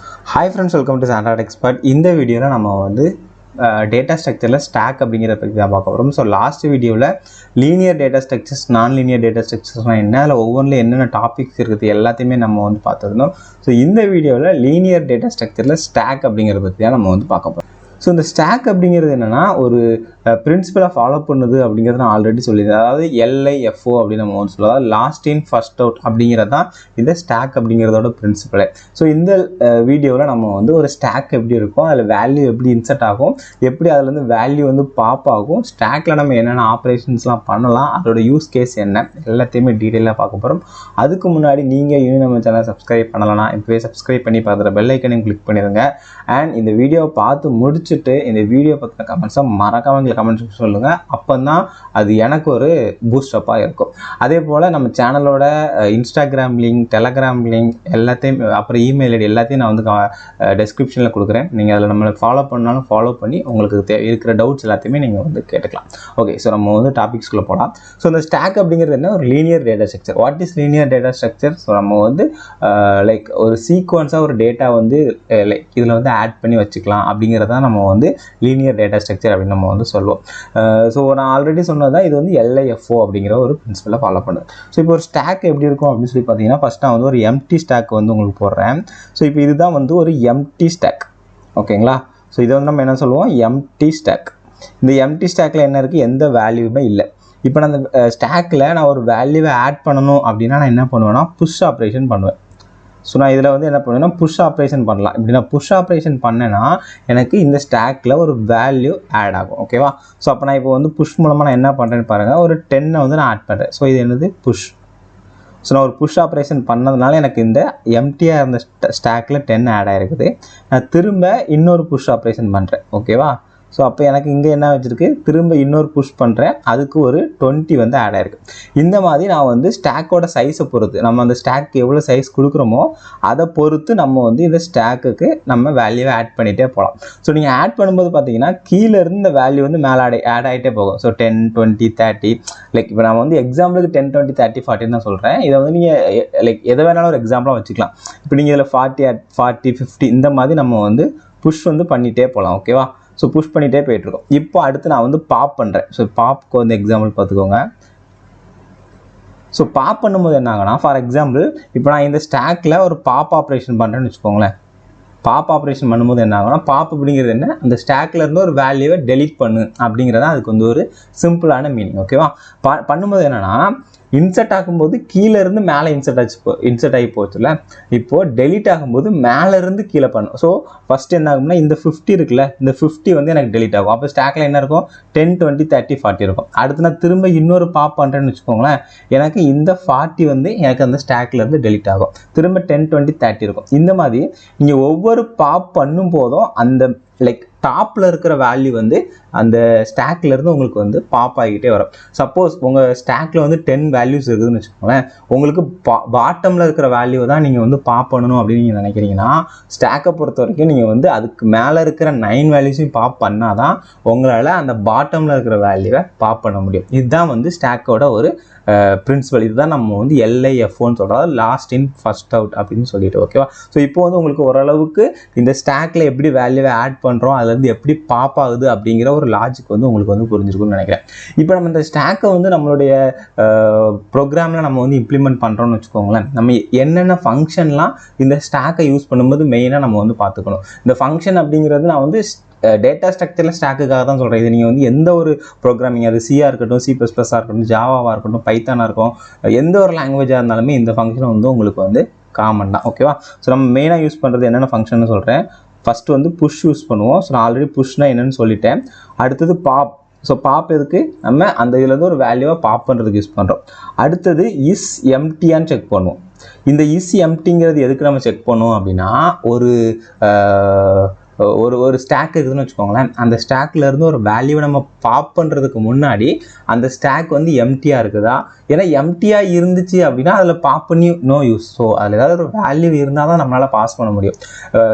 Hi friends, welcome to Santra Techspot. In this video, we will data structure stack So last video, linear data structures, non-linear data structures topics So in this video, linear data structure stack So the stack அப்படிங்கிறது என்னன்னா ஒரு பிரின்சிபலை follow பண்ணுது அப்படிங்கிறது நான் already சொல்லியிருந்தேன். அதாவது LIFO அப்படின்னு நம்ம வந்து சொல்லுவோம். லாஸ்ட் இன் ஃபர்ஸ்ட் அவுட் அப்படிங்கிறது தான் இந்த ஸ்டாக் அப்படிங்கிறதோட பிரின்சிபலே. ஸோ இந்த வீடியோவில் நம்ம வந்து ஒரு ஸ்டாக் எப்படி இருக்கும், அதில் வேல்யூ எப்படி இன்சர்ட் ஆகும், எப்படி அதுலேருந்து வேல்யூ வந்து பாப் ஆகும், ஸ்டாக்கில் நம்ம என்னென்ன ஆப்ரேஷன்ஸ்லாம் பண்ணலாம், அதோட யூஸ் கேஸ் என்ன எல்லாத்தையுமே டீட்டெயிலாக பார்க்க போகிறோம். அதுக்கு முன்னாடி நீங்கள் இன்னும் நம்ம சேனல் சப்ஸ்கிரைப் பண்ணலாம். இப்போவே சப்ஸ்கிரைப் பண்ணி பார்த்துற பெல் ஐக்கனையும் கிளிக் பண்ணிடுங்க. அண்ட் இந்த வீடியோவை பார்த்து முடிச்சுட்டு இந்த வீடியோ பற்றின கமெண்ட்ஸை மறக்காம கமெண்ட்ஸ் சொல்லுங்கள். அப்போ தான் அது எனக்கு ஒரு பூஸ்டப்பாக இருக்கும். அதே போல் நம்ம சேனலோட இன்ஸ்டாகிராம் லிங்க், டெலகிராம் லிங்க் எல்லாத்தையும், அப்புறம் இமெயில் ஐடி எல்லாத்தையும் நான் வந்து டெஸ்கிரிப்ஷனில் கொடுக்குறேன். நீங்கள் அதில் நம்மளை ஃபாலோ பண்ணாலும் ஃபாலோ பண்ணி உங்களுக்கு இருக்கிற டவுட்ஸ் எல்லாத்தையுமே நீங்கள் வந்து கேட்டுக்கலாம். ஓகே, ஸோ நம்ம வந்து டாபிக்ஸ்குள்ளே போகலாம். ஸோ இந்த ஸ்டாக் அப்படிங்கிறது என்ன, ஒரு linear data structure. What is linear data structure? So நம்ம வந்து லைக் ஒரு சீக்வன்ஸாக ஒரு டேட்டா வந்து லைக் இதில் வந்து ஆட் பண்ணி வச்சுக்கலாம் அப்படிங்கிறத நம்ம வந்து லீனியர் டேட்டா ஸ்ட்ரக்சர் அப்படின்னு நம்ம வந்து சொல்லுவோம். ஸோ நான் ஆல்ரெடி சொன்னதான் இது வந்து LIFO அப்படிங்கிற ஒரு பிரின்சிபலை ஃபாலோ பண்ணுது. ஸோ இப்போ ஒரு ஸ்டாக் எப்படி இருக்கும் அப்படின்னு சொல்லி பார்த்தீங்கன்னா, ஃபஸ்ட் நான் வந்து ஒரு எம்டி ஸ்டாக் வந்து உங்களுக்கு போடுறேன். ஸோ இப்போ இதுதான் வந்து ஒரு எம்டி ஸ்டாக். ஓகேங்களா? ஸோ இதை வந்து நம்ம என்ன சொல்லுவோம், எம்டி ஸ்டாக். இந்த எம்டி ஸ்டாக்கில் என்ன இருக்குது, எந்த வேல்யூமே இல்லை. இப்போ நான் அந்த ஸ்டாக்கில் நான் ஒரு வேல்யூவை ஆட் பண்ணணும் அப்படின்னா நான் என்ன பண்ணுவேன்னா புஷ் ஆப்ரேஷன் பண்ணுவேன். ஸோ நான் இதில் வந்து என்ன பண்ணுவேன்னா புஷ் ஆப்ரேஷன் பண்ணலாம். இப்படி நான் புஷ் ஆப்ரேஷன் பண்ணேன்னா எனக்கு இந்த ஸ்டாக்கில் ஒரு வேல்யூ ஆட் ஆகும். ஓகேவா? ஸோ அப்போ நான் இப்போ வந்து புஷ் மூலமாக நான் என்ன பண்ணுறேன்னு பாருங்கள், ஒரு 10 வந்து நான் ஆட் பண்ணுறேன். ஸோ இது என்னது, புஷ். ஸோ நான் ஒரு புஷ் ஆப்ரேஷன் பண்ணதுனால எனக்கு இந்த எம்டியாக இருந்த ஸ்டாக்கில் 10 ஆட் ஆகிருக்குது. நான் திரும்ப இன்னொரு புஷ் ஆப்ரேஷன் பண்ணுறேன். ஓகேவா? ஸோ அப்போ எனக்கு இங்கே என்ன வச்சுருக்கு, திரும்ப இன்னொரு புஷ் பண்ணுறேன், அதுக்கு ஒரு 20 வந்து ஆட் ஆகிருக்கு. இந்த மாதிரி நான் வந்து ஸ்டாக்கோட சைஸை பொறுத்து, நம்ம அந்த ஸ்டாக்கு எவ்வளோ சைஸ் கொடுக்குறோமோ அதை பொறுத்து நம்ம வந்து இந்த ஸ்டாக்குக்கு நம்ம வேல்யூவை ஆட் பண்ணிகிட்டே போகலாம். ஸோ நீங்கள் ஆட் பண்ணும்போது பார்த்தீங்கன்னா கீழே இருந்து இந்த வேல்யூ வந்து மேலே ஆட் ஆகிட்டே போகும். ஸோ 10, 20, 30 லைக் இப்போ நான் வந்து எக்ஸாம்பிளுக்கு 10, 20, 30, 40 தான் சொல்கிறேன். இதை வந்து நீங்கள் லைக் எதை வேணாலும் ஒரு எக்ஸாம்பிளாக வச்சுக்கலாம். இப்போ நீங்கள் இதில் 40, 40, 50 இந்த மாதிரி நம்ம வந்து புஷ் வந்து பண்ணிகிட்டே போகலாம். ஓகேவா? ஸோ புஷ் பண்ணிகிட்டே போயிட்டுருக்கோம். இப்போ அடுத்து நான் வந்து பாப் பண்ணுறேன். ஸோ பாப்க்கு வந்து எக்ஸாம்பிள் பார்த்துக்கோங்க. ஸோ பாப் பண்ணும்போது என்ன ஆகுனா, ஃபார் எக்ஸாம்பிள் இப்போ நான் இந்த ஸ்டாக்கில் ஒரு பாப் ஆப்ரேஷன் பண்ணுறேன்னு வச்சுக்கோங்களேன். பாப் ஆப்ரேஷன் பண்ணும்போது என்ன ஆகுனா, பாப் அப்படிங்கிறது என்ன, அந்த ஸ்டாக்கில் இருந்து ஒரு வேல்யூவை டெலீட் பண்ணு அப்படிங்கிறத அதுக்கு வந்து ஒரு சிம்பிளான மீனிங். ஓகேவா? பண்ணும்போது என்னென்னா, இன்சர்ட் ஆகும்போது கீழே இருந்து மேலே இன்சர்ட் ஆகி போச்சுல, இப்போது டெலீட் ஆகும்போது மேலே இருந்து கீழே பண்ணும். ஸோ ஃபஸ்ட்டு என்ன ஆகும்னா, இந்த 50 இருக்குல்ல, இந்த 50 வந்து எனக்கு டெலீட் ஆகும். அப்போ ஸ்டாக்கில் என்ன இருக்கும், 10, 20, 30, 40 இருக்கும். அடுத்து நான் திரும்ப இன்னொரு பாப் பண்ணுறேன்னு வச்சுக்கோங்களேன், எனக்கு இந்த 40 வந்து எனக்கு அந்த ஸ்டாக்கில் இருந்து டெலீட் ஆகும். திரும்ப 10, 20, 30 இருக்கும். இந்த மாதிரி நீங்கள் ஒவ்வொரு பாப் பண்ணும் போதும் அந்த லைக் டாப்பில் இருக்கிற வேல்யூ வந்து அந்த ஸ்டாக்ல இருந்து உங்களுக்கு வந்து பாப் ஆகிக்கிட்டே வரும். சப்போஸ் உங்கள் ஸ்டாக்ல வந்து 10 வேல்யூஸ் இருக்குதுன்னு வச்சுக்கோங்களேன், உங்களுக்கு பாட்டமில் இருக்கிற வேல்யூ தான் நீங்கள் வந்து பாப் பண்ணணும் அப்படின்னு நீங்கள் நினைக்கிறீங்கன்னா, ஸ்டாக்கை பொறுத்த வரைக்கும் நீங்கள் வந்து அதுக்கு மேலே இருக்கிற 9 வேல்யூஸையும் பாப் பண்ணால் தான் உங்களால் அந்த பாட்டமில் இருக்கிற வேல்யூவை பாப் பண்ண முடியும். இதுதான் வந்து ஸ்டாக்கோட ஒரு பிரின்சிபல். இதுதான் நம்ம வந்து LIFOன்னு சொல்கிறோம், லாஸ்ட் இன் ஃபர்ஸ்ட் அவுட் அப்படின்னு சொல்லிட்டு. ஓகேவா? ஸோ இப்போ வந்து உங்களுக்கு ஓரளவுக்கு இந்த ஸ்டாக்ல எப்படி வேல்யூவை ஆட் பண்ணுறோம், அதுலேருந்து எப்படி பாப் ஆகுது அப்படிங்கிற ஒரு லாஜிக் வந்து உங்களுக்கு வந்து புரிஞ்சிருக்கும்னு நினைக்கிறேன். இப்போ நம்ம இந்த ஸ்டாக்கை வந்து நம்மளுடைய ப்ரோக்ராமில் நம்ம வந்து இம்ப்ளிமெண்ட் பண்ணுறோம்னு வச்சுக்கோங்களேன், நம்ம என்னென்ன ஃபங்க்ஷன்லாம் இந்த ஸ்டாக்கை யூஸ் பண்ணும்போது மெயினாக நம்ம வந்து பார்த்துக்கணும். இந்த ஃபங்க்ஷன் அப்படிங்கிறது நான் வந்து டேட்டா ஸ்ட்ரக்சரில் ஸ்டாக்குக்காக தான் சொல்கிறேன். இது நீங்கள் வந்து எந்த ஒரு ப்ரோக்ராமிங், அது சியாக இருக்கட்டும், C++ஆக இருக்கட்டும், ஜாவாவாக இருக்கட்டும், பைத்தானாக இருக்கும், எந்த ஒரு லாங்குவேஜாக இருந்தாலுமே இந்த ஃபங்க்ஷன் வந்து உங்களுக்கு வந்து காமன் தான். ஓகேவா? ஸோ நம்ம மெயினாக யூஸ் பண்ணுறது என்னென்ன ஃபங்க்ஷன் சொல்கிறேன். ஃபஸ்ட்டு வந்து புஷ் யூஸ் பண்ணுவோம். ஸோ நான் ஆல்ரெடி புஷ்னால் என்னென்னு சொல்லிட்டேன். அடுத்தது பாப். ஸோ பாப் எதுக்கு, நம்ம அந்த இதுலேருந்து ஒரு வேல்யூவை பாப் பண்ணுறதுக்கு யூஸ் பண்ணுறோம். அடுத்தது இஸ் எம்டியான்னு செக் பண்ணுவோம். இந்த இஸ் எம்டிங்கிறது எதுக்கு நம்ம செக் பண்ணுவோம் அப்படின்னா, ஒரு ஸ்டாக் இருக்குதுன்னு வச்சுக்கோங்களேன், அந்த ஸ்டாக்ல இருந்து ஒரு வேல்யூவை நம்ம பாப் பண்ணுறதுக்கு முன்னாடி அந்த ஸ்டாக் வந்து எம்டியாக இருக்குதா, ஏன்னா எம்டியாக இருந்துச்சு அப்படின்னா அதில் பாப் பண்ணி நோ யூஸ். ஸோ அதில் ஏதாவது ஒரு வேல்யூ இருந்தால் தான் நம்மளால் பாப் பண்ண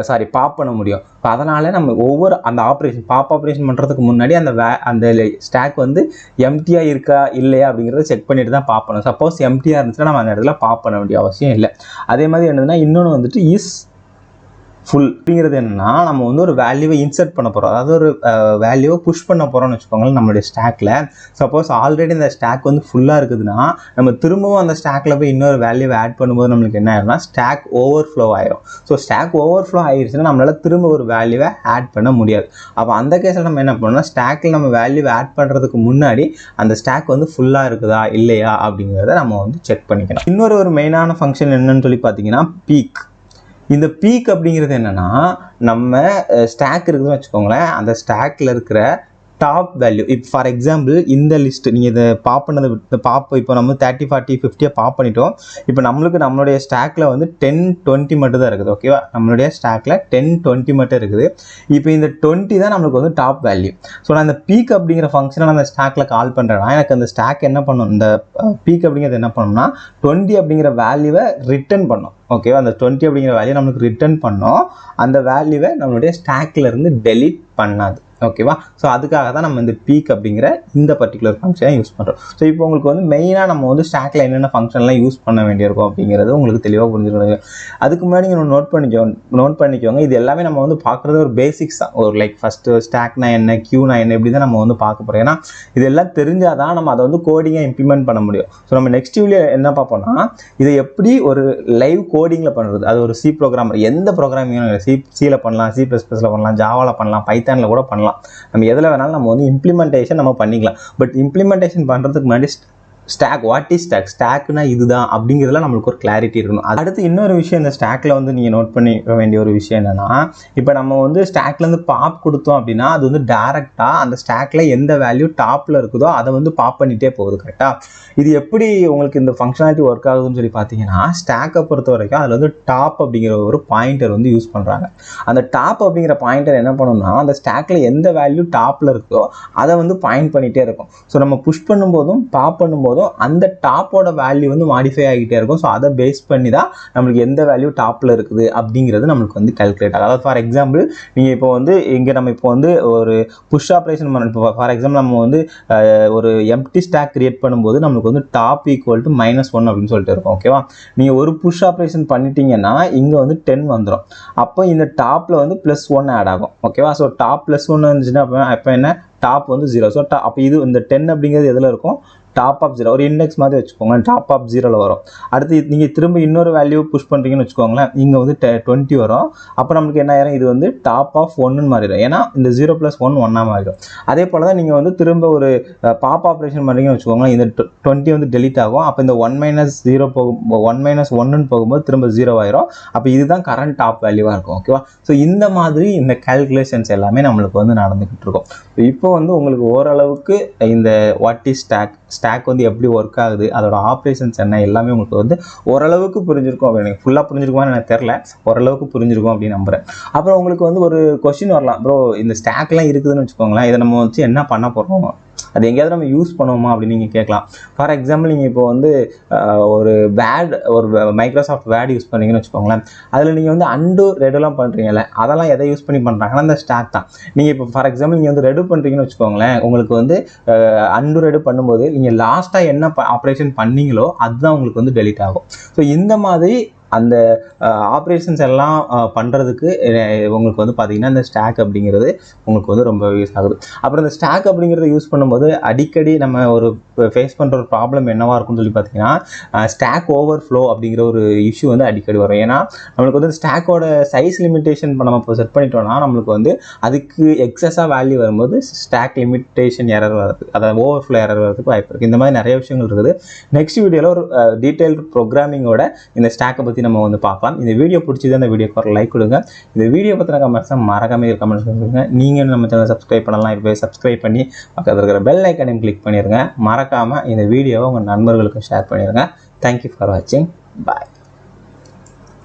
முடியும். அதனால் நம்ம ஒவ்வொரு அந்த பாப் ஆப்ரேஷன் பண்ணுறதுக்கு முன்னாடி அந்த ஸ்டாக் வந்து எம்டியாக இருக்கா இல்லையா அப்படிங்கிறத செக் பண்ணிட்டு தான் பாப் பண்ணணும். சப்போஸ் எம்டியாக இருந்துச்சுன்னா நம்ம அந்த இடத்துல பாப் பண்ண வேண்டிய அவசியம் இல்லை. அதே மாதிரி என்னதுன்னா, இன்னொன்று வந்துட்டு இஸ் ஃபுல் அப்படிங்கிறது என்னன்னா நம்ம வந்து ஒரு வேல்யூவை இன்சர்ட் பண்ண போகிறோம், அதாவது ஒரு வேல்யூவை புஷ் பண்ண போகிறோம்னு வச்சுக்கோங்களேன் நம்மளுடைய ஸ்டாக்ல. சப்போஸ் ஆல்ரெடி இந்த ஸ்டாக் வந்து ஃபுல்லாக இருக்குதுன்னா நம்ம திரும்பவும் அந்த ஸ்டாக்ல போய் இன்னொரு வேல்யூவை ஆட் பண்ணும்போது நம்மளுக்கு என்ன ஆயிரும்னா ஸ்டாக் ஓவர்ஃப்ளோ ஆயிரும். ஸோ ஸ்டாக் ஓவர்ஃப்ளோ ஆயிடுச்சுன்னா நம்மளால திரும்ப ஒரு வேல்யூவை ஆட் பண்ண முடியாது. அப்போ அந்த கேஸில் நம்ம என்ன பண்ணணும்னா ஸ்டாக்ல நம்ம வேல்யூவை ஆட் பண்ணுறதுக்கு முன்னாடி அந்த ஸ்டாக் வந்து ஃபுல்லாக இருக்குதா இல்லையா அப்படிங்கிறத நம்ம வந்து செக் பண்ணிக்கணும். இன்னொரு மெயினான ஃபங்க்ஷன் என்னன்னு சொல்லி பார்த்தீங்கன்னா பீக். இந்த பீக் அப்படிங்கிறது என்னன்னா நம்ம ஸ்டாக் இருக்குதுன்னு வச்சுக்கோங்களேன், அந்த ஸ்டாக்ல இருக்கிற டாப் வேல்யூ. இப்போ ஃபார் எக்ஸாம்பிள் இந்த லிஸ்ட் நீங்கள் இதை இப்போ நம்ம 30 40 50 பாப் பண்ணிட்டோம். இப்போ நம்மளுடைய ஸ்டாக்ல வந்து 10 20 மட்டும் தான் இருக்குது. ஓகேவா, நம்மளுடைய ஸ்டாக்ல 10 20 மட்டும் இருக்குது. இப்போ இந்த 20 தான் நம்மளுக்கு வந்து டாப் வேல்யூ. ஸோ நான் இந்த பீக் அப்படிங்கிற ஃபங்க்ஷனை நான் அந்த ஸ்டாக்ல கால் பண்ணுறேன்னா எனக்கு அந்த ஸ்டாக் என்ன பண்ணும், இந்த பீக் அப்படிங்கிறது என்ன பண்ணணும்னா 20 அப்படிங்கிற வேல்யூவை ரிட்டர்ன் பண்ணும். ஓகேவா, அந்த 20 அப்படிங்கிற வேல்யூ நம்மளுக்கு ரிட்டர்ன் பண்ணோம். அந்த வேல்யூவை நம்மளுடைய ஸ்டாக்ல இருந்து டெலீட் பண்ணாது. ஓகேவா, ஸோ அதுக்காக தான் நம்ம இந்த பீக் அப்படிங்கிற இந்த பர்டிகுலர் ஃபங்க்ஷனை யூஸ் பண்ணுறோம். ஸோ இப்போ உங்களுக்கு வந்து மெயினாக நம்ம வந்து ஸ்டாக்ல என்னென்ன ஃபங்க்ஷன்லாம் யூஸ் பண்ண வேண்டியிருக்கும் அப்படிங்கிறது உங்களுக்கு தெளிவாக புரிஞ்சுக்கணும். அதுக்கு முன்னாடி நீங்கள் நோட் பண்ணிக்கோங்க. இது எல்லாமே நம்ம வந்து பார்க்குறது ஒரு பேசிக்ஸ் தான். ஒரு லைக் ஃபஸ்ட்டு ஸ்டாக்னா என்ன, கியூனா என்ன, இப்படி தான் நம்ம வந்து பார்க்க போகிறோம். ஏன்னா இதெல்லாம் தெரிஞ்சால் தான் நம்ம அதை வந்து கோடிங்காக இம்ப்ளிமெண்ட் பண்ண முடியும். ஸோ நம்ம நெக்ஸ்ட் வீடியோ என்ன பார்ப்போம்னா இதை எப்படி ஒரு லைவ் கோடிங்கில் பண்ணுறது. அது ஒரு சி ப்ரோக்ராமர் எந்த ப்ரோக்ராமிங் சியில் பண்ணலாம், C++ல பண்ணலாம், ஜாவாவில் பண்ணலாம், பைத்தானில் கூட பண்ணலாம். நம்ம எதில் வேணாலும் நம்ம வந்து இம்ப்ளிமெண்டேஷன் நம்ம பண்ணிக்கலாம். பட் இம்ப்ளிமெண்டேஷன் பண்ணுறதுக்கு முன்னாடி ஸ்டாக், வாட் இஸ் ஸ்டாக், ஸ்டாக்னா இதுதான் அப்படிங்கிறதுல நம்மளுக்கு ஒரு கிளாரிட்டி இருக்கணும். அடுத்து இன்னொரு விஷயம் இந்த ஸ்டாக்ல வந்து நீங்கள் நோட் பண்ணிக்க வேண்டிய ஒரு விஷயம் என்னன்னா, இப்போ நம்ம வந்து ஸ்டாக்லேருந்து பாப் கொடுத்தோம் அப்படின்னா அது வந்து டேரெக்டாக அந்த ஸ்டாக்ல எந்த வேல்யூ டாப்பில் இருக்குதோ அதை வந்து பாப் பண்ணிகிட்டே போகுது. கரெக்டாக இது எப்படி உங்களுக்கு இந்த ஃபங்க்ஷனாலிட்டி ஒர்க் ஆகுதுன்னு சொல்லி பார்த்தீங்கன்னா ஸ்டாக்கை பொறுத்த வரைக்கும் அதில் வந்து டாப் அப்படிங்கிற ஒரு பாயிண்டர் வந்து யூஸ் பண்ணுறாங்க. அந்த டாப் அப்படிங்கிற பாயிண்டர் என்ன பண்ணணும்னா அந்த ஸ்டாக்ல எந்த வேல்யூ டாப்பில் இருக்கோ அதை வந்து பாயிண்ட் பண்ணிகிட்டே இருக்கும். ஸோ நம்ம புஷ் பண்ணும்போதும் பாப் பண்ணும்போதும் அந்த டாப்போட வேல்யூ வந்து மாடிஃபை ஆகிட்டே இருக்கும். ஸோ அதை பேஸ் பண்ணி தான் நம்மளுக்கு எந்த வேல்யூ டாப்பில் இருக்குது அப்படிங்கிறது நம்மளுக்கு வந்து கால்குலேட் ஆகும். அதாவது ஃபார் எக்ஸாம்பிள் நீங்கள் இப்போ வந்து இங்கே நம்ம இப்போ வந்து ஒரு புஷ் ஆப்ரேஷன் பண்ணணும். இப்போ ஃபார் எக்ஸாம்பிள் நம்ம வந்து ஒரு எம்டி ஸ்டாக் கிரியேட் பண்ணும்போது நம்மளுக்கு வந்து டாப் ஈக்குவல் டு -1 அப்படின்னு சொல்லிட்டு இருக்கும். ஓகேவா, நீங்கள் ஒரு புஷ் ஆப்ரேஷன் பண்ணிட்டீங்கன்னா இங்கே வந்து 10 வந்துடும். அப்போ இந்த டாப்பில் வந்து +1 ஆட் ஆகும். ஓகேவா, ஸோ டாப் +1 இருந்துச்சுன்னா அப்போ என்ன டாப் வந்து 0. ஸோ அப்போ இது இந்த 10 அப்படிங்கிறது எதில் இருக்கும், டாப் ஆஃப் 0 ஒரு இண்டெக்ஸ் மாதிரி வச்சுக்கோங்க, டாப் ஆஃப் 0ல வரும். அடுத்து நீங்கள் திரும்ப இன்னொரு வேல்யூ புஷ் பண்ணுறீங்கன்னு வச்சுக்கோங்களேன், இங்கே வந்து 20 வரும். அப்போ நம்மளுக்கு என்ன ஆயிரும், இது வந்து டாப் ஆஃப் 1ன்னு மாறிடும். ஏன்னா இந்த 0 + 1 1 மாறிடும். அதே போல் தான் நீங்கள் வந்து திரும்ப ஒரு பாப் ஆப்ரேஷன் பண்ணுறீங்கன்னு வச்சுக்கோங்களேன், இந்த 20 வந்து டெலிட் ஆகும். அப்போ இந்த 1 - 0 1 - 1ன்னு போகும்போது திரும்ப 0 ஆயிரும். அப்போ இதுதான் கரண்ட் டாப் வேல்யூவாக இருக்கும். ஓகேவா, ஸோ இந்த மாதிரி இந்த கால்குலேஷன்ஸ் எல்லாமே நம்மளுக்கு வந்து நடந்துக்கிட்டு இருக்கும். இப்போ வந்து உங்களுக்கு ஓரளவுக்கு இந்த வாட் இஸ் ஸ்டாக் வந்து எப்படி ஒர்க் ஆகுது, அதோட ஆப்ரேஷன்ஸ் என்ன, எல்லாமே உங்களுக்கு வந்து ஓரளவுக்கு புரிஞ்சிருக்கும். அப்படி எனக்கு ஃபுல்லாக புரிஞ்சிருக்குமான்னு எனக்கு தெரில, ஓரளவுக்கு புரிஞ்சிருக்கும் அப்படின்னு நம்புகிறேன். அப்புறம் உங்களுக்கு வந்து ஒரு கொஸ்டின் வரலாம், ப்ரோ இந்த ஸ்டாக்லாம் இருக்குதுன்னு வச்சுக்கோங்களேன், இதை நம்ம வச்சு என்ன பண்ண போகிறோம், அது எங்கேயாவது நம்ம யூஸ் பண்ணுவோமா அப்படின்னு நீங்கள் கேட்கலாம். ஃபார் எக்ஸாம்பிள் நீங்கள் இப்போ வந்து ஒரு மைக்ரோசாஃப்ட் வேர்ட் யூஸ் பண்ணுறீங்கன்னு வச்சுக்கோங்களேன், அதில் நீங்கள் வந்து அண்டு ரெடுலாம் பண்ணுறீங்கல்ல, அதெல்லாம் எதை யூஸ் பண்ணி பண்ணுறாங்கன்னா அந்த ஸ்டாக் தான். நீங்கள் இப்போ ஃபார் எக்ஸாம்பிள் நீங்கள் வந்து ரெடு பண்ணுறீங்கன்னு வச்சுக்கோங்களேன், உங்களுக்கு வந்து அண்டு ரெடு பண்ணும்போது நீங்கள் லாஸ்ட்டாக என்ன ஆப்ரேஷன் பண்ணீங்களோ அதுதான் உங்களுக்கு வந்து டெலிட் ஆகும். ஸோ இந்த மாதிரி அந்த ஆப்ரேஷன்ஸ் எல்லாம் பண்ணுறதுக்கு உங்களுக்கு வந்து பார்த்தீங்கன்னா இந்த ஸ்டாக் அப்படிங்கிறது உங்களுக்கு வந்து ரொம்ப யூஸ் ஆகுது. அப்புறம் இந்த ஸ்டாக் அப்படிங்கிறத யூஸ் பண்ணும்போது அடிக்கடி நம்ம ஒரு ஃபேஸ் பண்ணுற ஒரு ப்ராப்ளம் என்னவாக இருக்கும்னு சொல்லி பார்த்தீங்கன்னா ஸ்டாக் ஓவர்ஃப்ளோ அப்படிங்கிற ஒரு இஷ்யூ வந்து அடிக்கடி வரும். ஏன்னா நம்மளுக்கு வந்து ஸ்டாக்கோட சைஸ் லிமிட்டேஷன் நம்ம இப்போ செட் பண்ணிட்டோம்னா நம்மளுக்கு வந்து அதுக்கு எக்ஸஸாக வேல்யூ வரும்போது ஸ்டாக் லிமிட்டேஷன் எரர் வருது, அதாவது ஓவர்ஃப்ளோ எரர் வரதுக்கு வாய்ப்பு இருக்குது. இந்த மாதிரி நிறைய விஷயங்கள் இருக்குது. நெக்ஸ்ட் வீடியோவில் ஒரு டீட்டெயில் ப்ரோக்ராமிங்கோட இந்த ஸ்டாக்கை பற்றி நம்ம வந்து பார்க்கலாம். இந்த வீடியோ பிடிச்சது அந்த வீடியோக்கு ஒரு லைக் கொடுங்க. இந்த வீடியோ பற்றின கமெண்ட்ஸை மறக்காம கமெண்ட்ஸ் கொடுங்க. நீங்கள் நம்ம சேனல் சப்ஸ்கிரைப் பண்ணலாம், இப்போ சப்ஸ்கிரைப் பண்ணி பக்கத்தில் இருக்கிற பெல் ஐக்கனையும் கிளிக் பண்ணிடுங்க. மறக்காமல் இந்த வீடியோவை உங்கள் நண்பர்களுக்கு ஷேர் பண்ணிடுங்க. தேங்க்யூ ஃபார் வாட்சிங். பாய்.